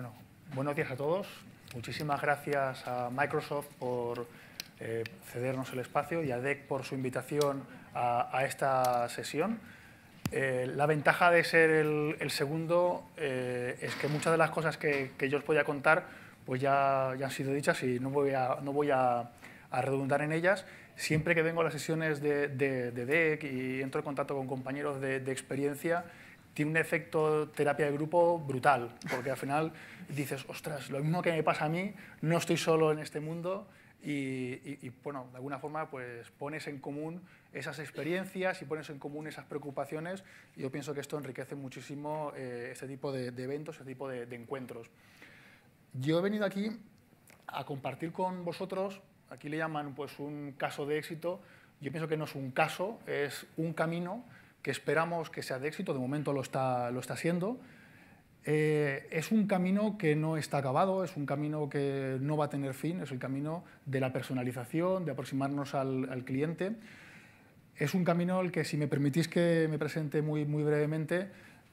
Bueno, buenos días a todos. Muchísimas gracias a Microsoft por cedernos el espacio y a DEC por su invitación a esta sesión. La ventaja de ser el segundo es que muchas de las cosas que yo os podía contar pues ya han sido dichas y no voy a redundar en ellas. Siempre que vengo a las sesiones de DEC y entro en contacto con compañeros de experiencia, tiene un efecto terapia de grupo brutal, porque al final dices, ostras, lo mismo que me pasa a mí, no estoy solo en este mundo y bueno, de alguna forma pues pones en común esas experiencias y pones en común esas preocupaciones y yo pienso que esto enriquece muchísimo este tipo de eventos, este tipo de encuentros. Yo he venido aquí a compartir con vosotros, aquí le llaman pues un caso de éxito, yo pienso que no es un caso, es un camino que esperamos que sea de éxito, de momento lo está siendo. Es un camino que no está acabado, es un camino que no va a tener fin, es el camino de la personalización, de aproximarnos al cliente. Es un camino al que, si me permitís que me presente muy brevemente,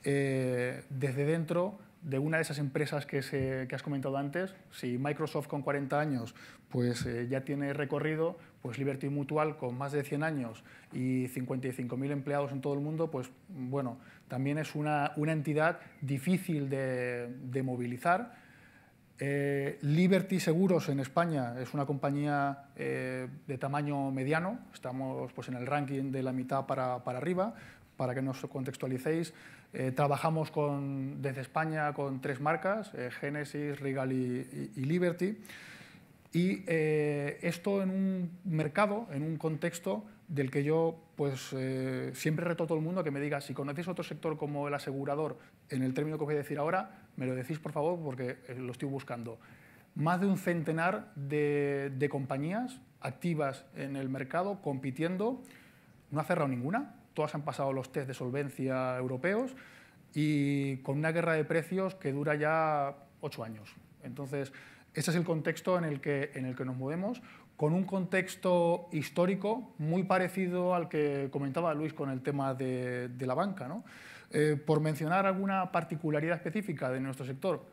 desde dentro de una de esas empresas que has comentado antes, si Microsoft con 40 años pues, ya tiene recorrido, pues Liberty Mutual con más de 100 años y 55.000 empleados en todo el mundo, pues bueno, también es una entidad difícil de movilizar. Liberty Seguros en España es una compañía de tamaño mediano, estamos pues, en el ranking de la mitad para arriba, para que nos contextualicéis. Trabajamos desde España con 3 marcas, Genesis, Regal y Liberty. Y esto en un mercado, en un contexto del que yo pues, siempre reto a todo el mundo a que me diga si conocéis otro sector como el asegurador, en el término que os voy a decir ahora, me lo decís por favor porque lo estoy buscando. Más de un centenar de compañías activas en el mercado, compitiendo, no ha cerrado ninguna, todas han pasado los test de solvencia europeos y con una guerra de precios que dura ya 8 años. Entonces, este es el contexto en el que nos movemos, con un contexto histórico muy parecido al que comentaba Luis con el tema de la banca, ¿no? Por mencionar alguna particularidad específica de nuestro sector,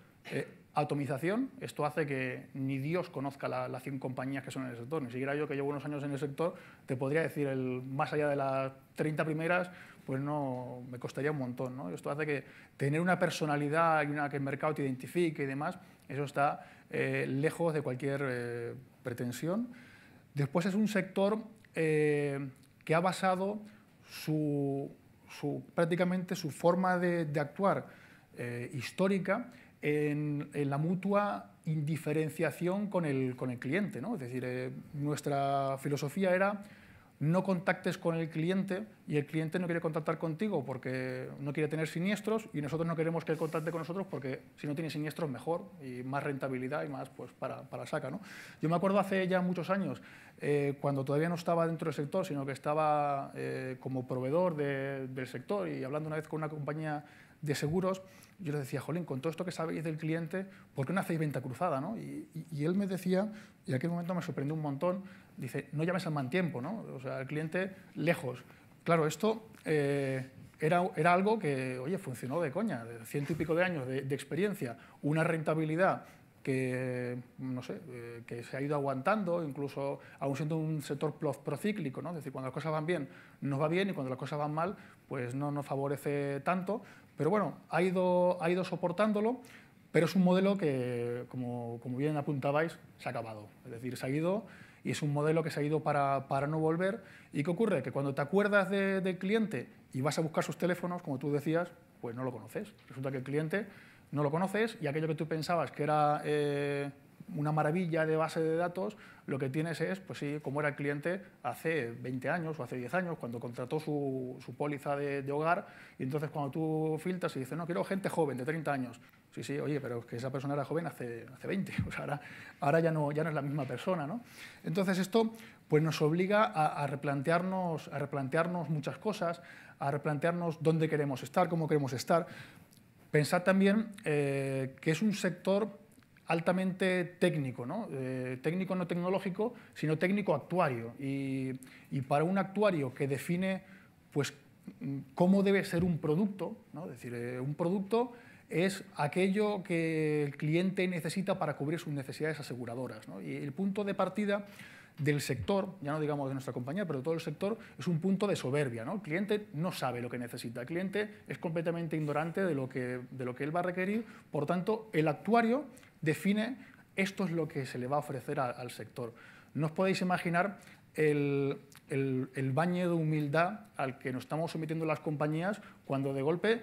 atomización, esto hace que ni Dios conozca las 100 compañías que son en el sector, ni siquiera yo que llevo unos años en el sector te podría decir, más allá de las 30 primeras, pues no, me costaría un montón, ¿no? Esto hace que tener una personalidad y que el mercado te identifique y demás, eso está lejos de cualquier pretensión. Después es un sector que ha basado prácticamente su forma de actuar histórica en la mutua indiferenciación con el cliente, ¿no? Es decir, nuestra filosofía era no contactes con el cliente y el cliente no quiere contactar contigo porque no quiere tener siniestros y nosotros no queremos que él contacte con nosotros porque si no tiene siniestros mejor y más rentabilidad y más pues, para saca, ¿no? Yo me acuerdo hace ya muchos años, cuando todavía no estaba dentro del sector, sino que estaba como proveedor del sector y hablando una vez con una compañía de seguros, yo le decía, jolín, con todo esto que sabéis del cliente, ¿por qué no hacéis venta cruzada, ¿no? Y él me decía, y en aquel momento me sorprendió un montón, dice, no llames al mal tiempo, ¿no? O sea, el cliente lejos. Claro, esto era algo que, oye, funcionó de coña, de 100 y pico de años de experiencia, una rentabilidad que, no sé, que se ha ido aguantando, incluso aún siendo un sector procíclico, ¿no? Es decir, cuando las cosas van bien, nos va bien y cuando las cosas van mal, pues no nos favorece tanto. Pero bueno, ha ido soportándolo, pero es un modelo que, como bien apuntabais, se ha acabado. Es decir, se ha ido y es un modelo que se ha ido para no volver. ¿Y qué ocurre? Que cuando te acuerdas del cliente y vas a buscar sus teléfonos, como tú decías, pues no lo conoces. Resulta que el cliente no lo conoces y aquello que tú pensabas que era una maravilla de base de datos, lo que tienes es, pues sí, como era el cliente hace 20 años o hace 10 años, cuando contrató su póliza de hogar, y entonces cuando tú filtras y dices, no, quiero gente joven, de 30 años. Sí, sí, oye, pero es que esa persona era joven hace 20, o sea, ahora ya no es la misma persona, ¿no? Entonces esto pues nos obliga a replantearnos muchas cosas, a replantearnos dónde queremos estar, cómo queremos estar. Pensad también que es un sector altamente técnico, ¿no? Técnico no tecnológico, sino técnico actuario. Y para un actuario que define pues, cómo debe ser un producto, ¿no? Es decir, un producto es aquello que el cliente necesita para cubrir sus necesidades aseguradoras, ¿no? Y el punto de partida del sector, ya no digamos de nuestra compañía, pero de todo el sector, es un punto de soberbia, ¿no? El cliente no sabe lo que necesita, el cliente es completamente ignorante de lo que él va a requerir, por tanto, el actuario define esto es lo que se le va a ofrecer al sector. No os podéis imaginar el baño de humildad al que nos estamos sometiendo las compañías cuando de golpe,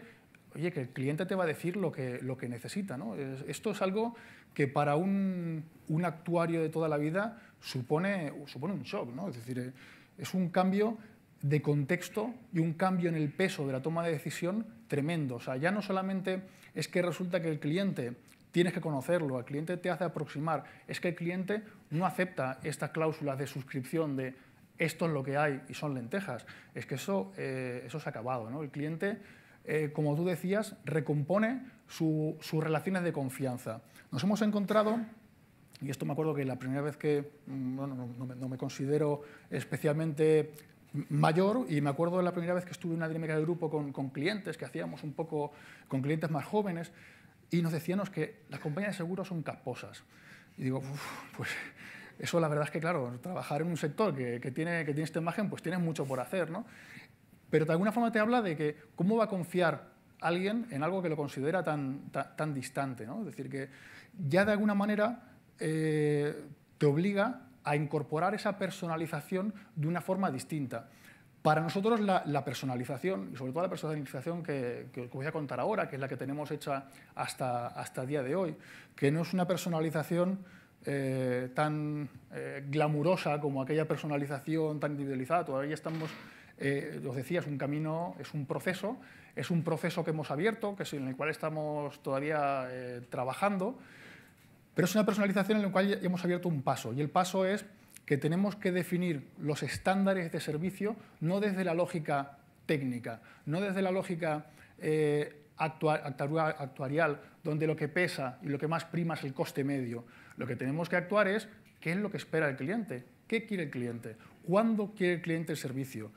oye, que el cliente te va a decir lo que necesita, ¿no? Esto es algo que para un actuario de toda la vida supone un shock, ¿no? Es decir, es un cambio de contexto y un cambio en el peso de la toma de decisión tremendo. O sea, ya no solamente es que resulta que el cliente tienes que conocerlo, el cliente te hace aproximar, es que el cliente no acepta estas cláusulas de suscripción de esto es lo que hay y son lentejas. Es que eso se ha acabado, ¿no? El cliente, como tú decías, recompone sus relaciones de confianza. Nos hemos encontrado, y esto me acuerdo que la primera vez que, bueno, no me considero especialmente mayor, y me acuerdo de la primera vez que estuve en una dinámica de grupo con clientes, que hacíamos un poco con clientes más jóvenes, y nos decían que las compañías de seguros son casposas. Y digo, pues eso la verdad es que, claro, trabajar en un sector que tiene esta imagen, pues tienes mucho por hacer, ¿no? Pero de alguna forma te habla de que cómo va a confiar alguien en algo que lo considera tan distante, ¿no? Es decir, que ya de alguna manera te obliga a incorporar esa personalización de una forma distinta. Para nosotros la personalización, y sobre todo la personalización que os voy a contar ahora, que es la que tenemos hecha hasta el día de hoy, que no es una personalización tan glamurosa como aquella personalización tan individualizada. Todavía estamos, os decía, es un camino, es un proceso que hemos abierto, en el cual estamos todavía trabajando, pero es una personalización en la cual ya hemos abierto un paso, y el paso es que tenemos que definir los estándares de servicio no desde la lógica técnica, no desde la lógica actuarial, donde lo que pesa y lo que más prima es el coste medio. Lo que tenemos que actuar es qué es lo que espera el cliente, qué quiere el cliente, cuándo quiere el cliente el servicio.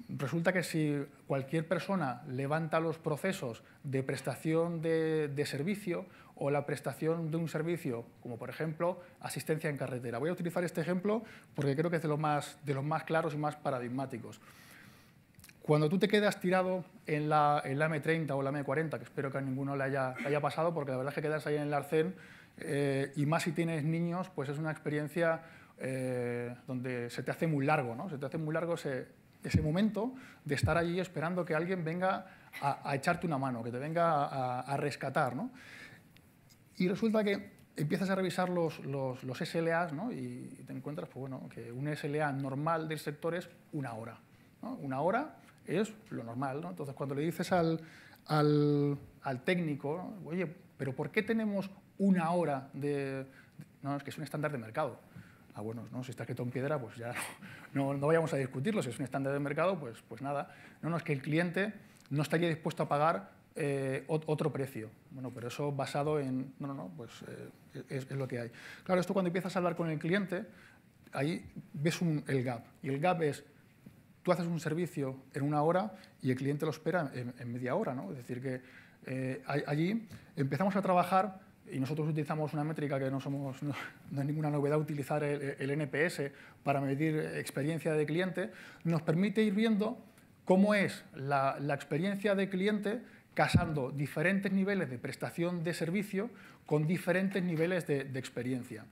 Resulta que si cualquier persona levanta los procesos de prestación de servicio o la prestación de un servicio, como por ejemplo asistencia en carretera. Voy a utilizar este ejemplo porque creo que es de los más claros y más paradigmáticos. Cuando tú te quedas tirado en la M30 o la M40, que espero que a ninguno le haya pasado, porque la verdad es que quedarse ahí en el arcén, y más si tienes niños, pues es una experiencia donde se te hace muy largo, ¿no? Se te hace muy largo ese momento de estar allí esperando que alguien venga a echarte una mano, que te venga a rescatar, ¿no? Y resulta que empiezas a revisar los SLAs, ¿no? Y te encuentras, pues, bueno, que un SLA normal del sector es una hora, ¿no? Una hora es lo normal, ¿no? Entonces, cuando le dices al técnico, ¿no? Oye, ¿pero por qué tenemos una hora de...? No, es que es un estándar de mercado. Ah, bueno, ¿no? Si está escrito en piedra, pues ya no vayamos a discutirlo. Si es un estándar de mercado, pues nada. No, es que el cliente no estaría dispuesto a pagar otro precio. Bueno, pero eso basado en... pues es lo que hay. Claro, esto cuando empiezas a hablar con el cliente, ahí ves el gap. Y el gap es, tú haces un servicio en una hora y el cliente lo espera en media hora, ¿no? Es decir, que allí empezamos a trabajar. Y nosotros utilizamos una métrica que no es ninguna novedad utilizar el NPS para medir experiencia de cliente, nos permite ir viendo cómo es la experiencia de cliente casando diferentes niveles de prestación de servicio con diferentes niveles de experiencia.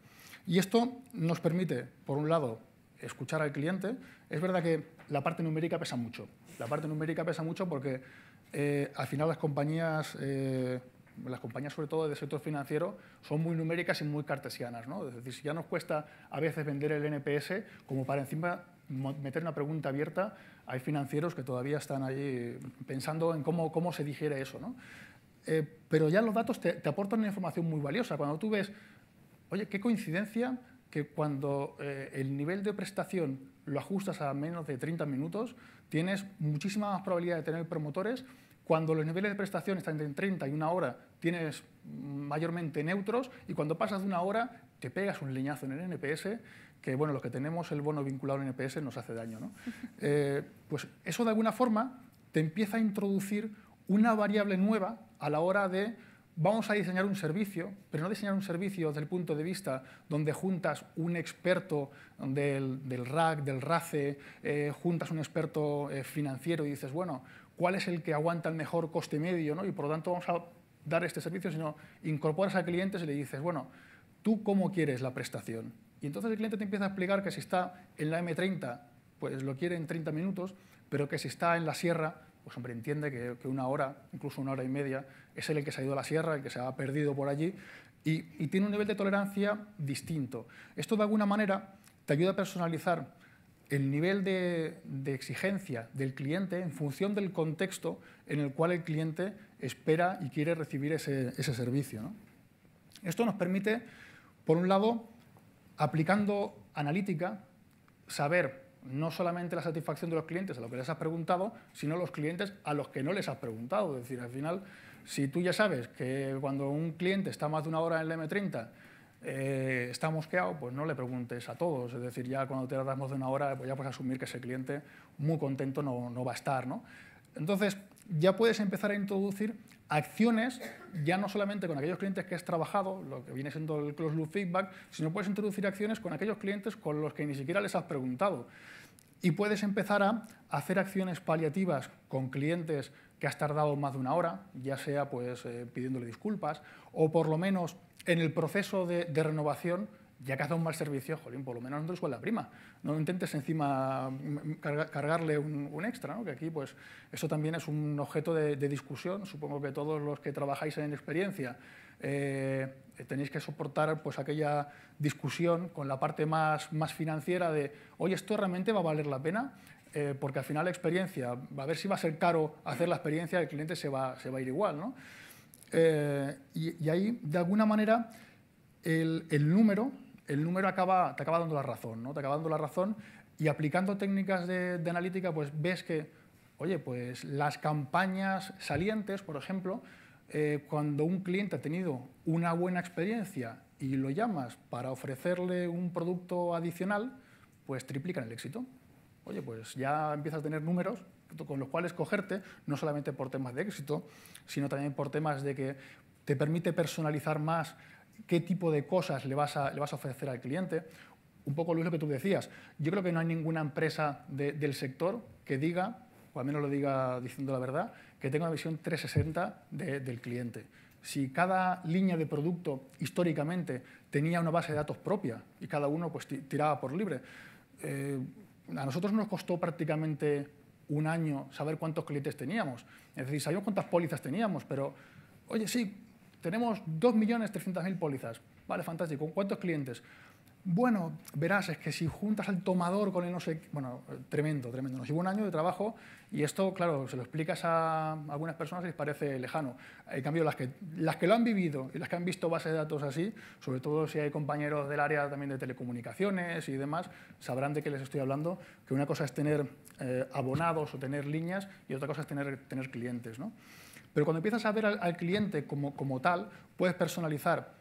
Y esto nos permite, por un lado, escuchar al cliente. Es verdad que la parte numérica pesa mucho. La parte numérica pesa mucho porque al final las compañías sobre todo del sector financiero, son muy numéricas y muy cartesianas, ¿no? Es decir, si ya nos cuesta a veces vender el NPS, como para encima meter una pregunta abierta, hay financieros que todavía están ahí pensando en cómo se digiere eso, ¿no? Pero ya los datos te aportan una información muy valiosa. Cuando tú ves, oye, qué coincidencia que cuando el nivel de prestación lo ajustas a menos de 30 minutos, tienes muchísima más probabilidad de tener promotores. Cuando los niveles de prestación están entre 30 y una hora, tienes mayormente neutros, y cuando pasas de una hora, te pegas un leñazo en el NPS, que bueno, los que tenemos el bono vinculado al NPS nos hace daño, ¿no? Pues eso de alguna forma te empieza a introducir una variable nueva a la hora de vamos a diseñar un servicio, pero no diseñar un servicio desde el punto de vista donde juntas un experto del RAC, del RACE, juntas un experto financiero y dices, bueno, ¿cuál es el que aguanta el mejor coste medio, ¿no? Y por lo tanto vamos a dar este servicio, sino incorporas a clientes y le dices, bueno, ¿tú cómo quieres la prestación? Y entonces el cliente te empieza a explicar que si está en la M30, pues lo quiere en 30 minutos, pero que si está en la sierra, pues hombre, entiende que una hora, incluso una hora y media, es el que se ha ido a la sierra, el que se ha perdido por allí, y tiene un nivel de tolerancia distinto. Esto, de alguna manera, te ayuda a personalizar el nivel de exigencia del cliente en función del contexto en el cual el cliente espera y quiere recibir ese servicio, ¿no? Esto nos permite, por un lado, aplicando analítica, saber no solamente la satisfacción de los clientes a los que les has preguntado, sino los clientes a los que no les has preguntado. Es decir, al final, si tú ya sabes que cuando un cliente está más de una hora en el M30 está mosqueado, pues no le preguntes a todos. Es decir, ya cuando te das más de una hora, pues ya puedes asumir que ese cliente muy contento no va a estar, ¿no? Entonces, ya puedes empezar a introducir acciones, ya no solamente con aquellos clientes que has trabajado, lo que viene siendo el closed loop feedback, sino puedes introducir acciones con aquellos clientes con los que ni siquiera les has preguntado. Y puedes empezar a hacer acciones paliativas con clientes que has tardado más de una hora, ya sea pues, pidiéndole disculpas, o por lo menos en el proceso de renovación, ya que hace un mal servicio, jolín, por lo menos no te suelta la prima. No intentes encima cargarle un extra, ¿no? Que aquí pues, eso también es un objeto de discusión. Supongo que todos los que trabajáis en experiencia tenéis que soportar pues, aquella discusión con la parte más financiera de, oye, ¿esto realmente va a valer la pena? Porque al final la experiencia, a ver si va a ser caro hacer la experiencia, el cliente se va a ir igual, ¿no? Y ahí, de alguna manera, el número te acaba dando la razón, ¿no? Te acaba dando la razón y aplicando técnicas de analítica, pues ves que, oye, pues las campañas salientes, por ejemplo, cuando un cliente ha tenido una buena experiencia y lo llamas para ofrecerle un producto adicional, pues triplican el éxito. Oye, pues ya empiezas a tener números con los cuales cogerte, no solamente por temas de éxito, sino también por temas de que te permite personalizar más qué tipo de cosas le vas a ofrecer al cliente. Un poco, Luis, lo que tú decías. Yo creo que no hay ninguna empresa del sector que diga, o al menos lo diga diciendo la verdad, que tenga una visión 360 del cliente. Si cada línea de producto históricamente tenía una base de datos propia y cada uno pues, tiraba por libre, a nosotros nos costó prácticamente un año saber cuántos clientes teníamos. Es decir, sabíamos cuántas pólizas teníamos, pero, oye, sí, tenemos 2.300.000 pólizas. Vale, fantástico. ¿Cuántos clientes? Bueno, verás, es que si juntas el tomador con el no sé... Bueno, tremendo, tremendo. Nos llevó un año de trabajo y esto, claro, se lo explicas a algunas personas y les parece lejano. En cambio, las que lo han vivido y las que han visto bases de datos así, sobre todo si hay compañeros del área también de telecomunicaciones y demás, sabrán de qué les estoy hablando, que una cosa es tener abonados o tener líneas y otra cosa es tener clientes, ¿no? Pero cuando empiezas a ver al cliente como tal, puedes personalizar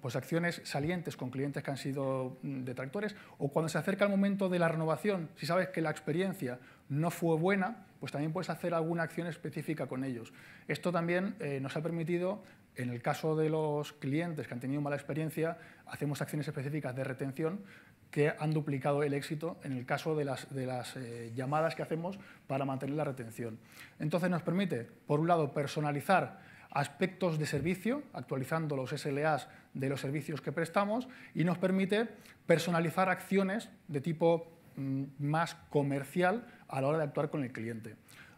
pues, acciones salientes con clientes que han sido detractores, o cuando se acerca el momento de la renovación, si sabes que la experiencia no fue buena, pues también puedes hacer alguna acción específica con ellos. Esto también nos ha permitido, en el caso de los clientes que han tenido mala experiencia, hacemos acciones específicas de retención que han duplicado el éxito en el caso de las llamadas que hacemos para mantener la retención. Entonces nos permite, por un lado, personalizar aspectos de servicio, actualizando los SLAs de los servicios que prestamos, y nos permite personalizar acciones de tipo más comercial a la hora de actuar con el cliente.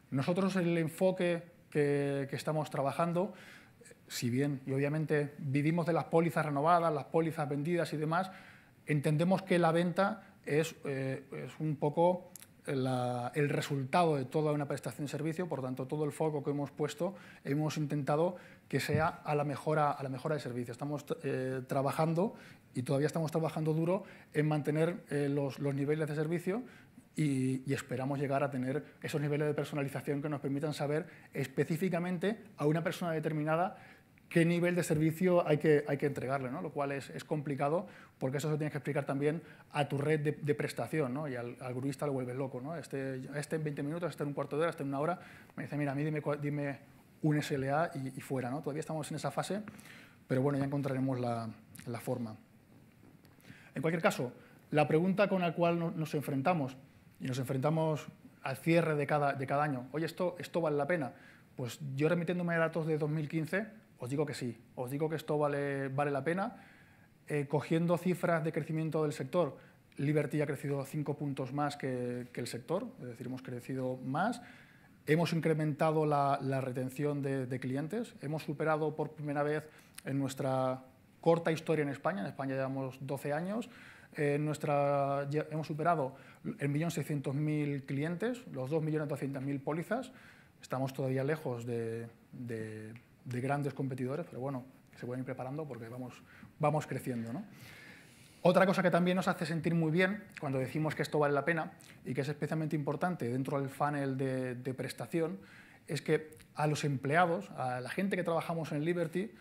Nosotros el enfoque que estamos trabajando, si bien y obviamente vivimos de las pólizas renovadas, las pólizas vendidas y demás, entendemos que la venta es un poco el resultado de toda una prestación de servicio, por tanto, todo el foco que hemos puesto, hemos intentado que sea a la mejora del servicio. Estamos trabajando, y todavía estamos trabajando duro, en mantener los niveles de servicio y esperamos llegar a tener esos niveles de personalización que nos permitan saber específicamente a una persona determinada qué nivel de servicio hay que entregarle, ¿no? Lo cual es complicado porque eso se tiene que explicar también a tu red de prestación, ¿no? Y al grurista lo vuelves loco, ¿no? Este en 20 minutos, este en un cuarto de hora, este en una hora. Me dice, mira, a mí dime un SLA y fuera, ¿no? Todavía estamos en esa fase, pero bueno, ya encontraremos la forma. En cualquier caso, la pregunta con la cual nos enfrentamos, y nos enfrentamos al cierre de cada año, oye, ¿esto vale la pena? Pues yo, remitiéndome a datos de 2015, os digo que sí, os digo que esto vale la pena. Cogiendo cifras de crecimiento del sector, Liberty ha crecido 5 puntos más que el sector, es decir, hemos crecido más. Hemos incrementado la retención de clientes, hemos superado por primera vez en nuestra corta historia en España llevamos 12 años, hemos superado el 1.600.000 clientes, los 2.200.000 pólizas. Estamos todavía lejos de grandes competidores, pero bueno, se pueden ir preparando porque vamos creciendo, ¿no? Otra cosa que también nos hace sentir muy bien cuando decimos que esto vale la pena y que es especialmente importante dentro del funnel de prestación es que a los empleados, a la gente que trabajamos en Liberty,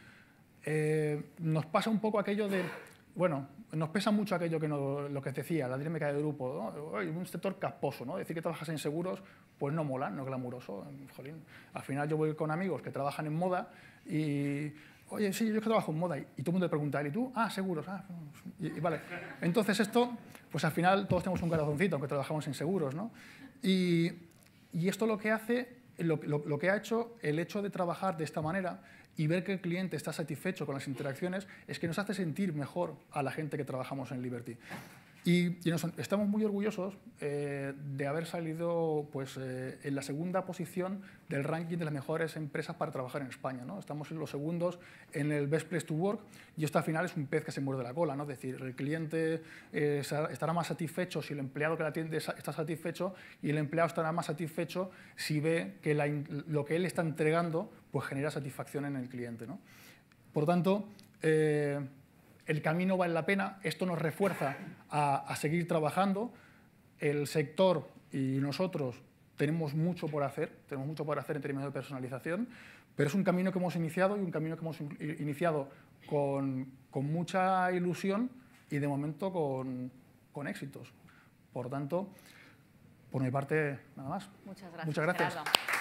nos pasa un poco aquello de, bueno, nos pesa mucho aquello lo que decía, la dinámica del grupo, ¿no? Un sector casposo, ¿no? Decir que trabajas en seguros, pues no mola, no es glamuroso. Jolín. Al final yo voy con amigos que trabajan en moda y, oye, sí, yo es que trabajo en moda, y todo el mundo te pregunta, ¿y tú? Ah, seguros, y vale. Entonces esto, pues al final todos tenemos un corazoncito, aunque trabajamos en seguros, ¿no? Y esto lo que hace, lo que ha hecho el hecho de trabajar de esta manera y ver que el cliente está satisfecho con las interacciones es que nos hace sentir mejor a la gente que trabajamos en Liberty. Y estamos muy orgullosos de haber salido pues, en la segunda posición del ranking de las mejores empresas para trabajar en España, ¿no? Estamos en los segundos en el Best Place to Work y esto al final es un pez que se muerde la cola, ¿no? Es decir, el cliente estará más satisfecho si el empleado que la atiende está satisfecho y el empleado estará más satisfecho si ve que lo que él está entregando pues, genera satisfacción en el cliente, ¿no? Por tanto, el camino vale la pena, esto nos refuerza a seguir trabajando, el sector y nosotros tenemos mucho por hacer en términos de personalización, pero es un camino que hemos iniciado y un camino que hemos iniciado con mucha ilusión y de momento con éxitos. Por tanto, por mi parte, nada más. Muchas gracias. Muchas gracias. Gerardo.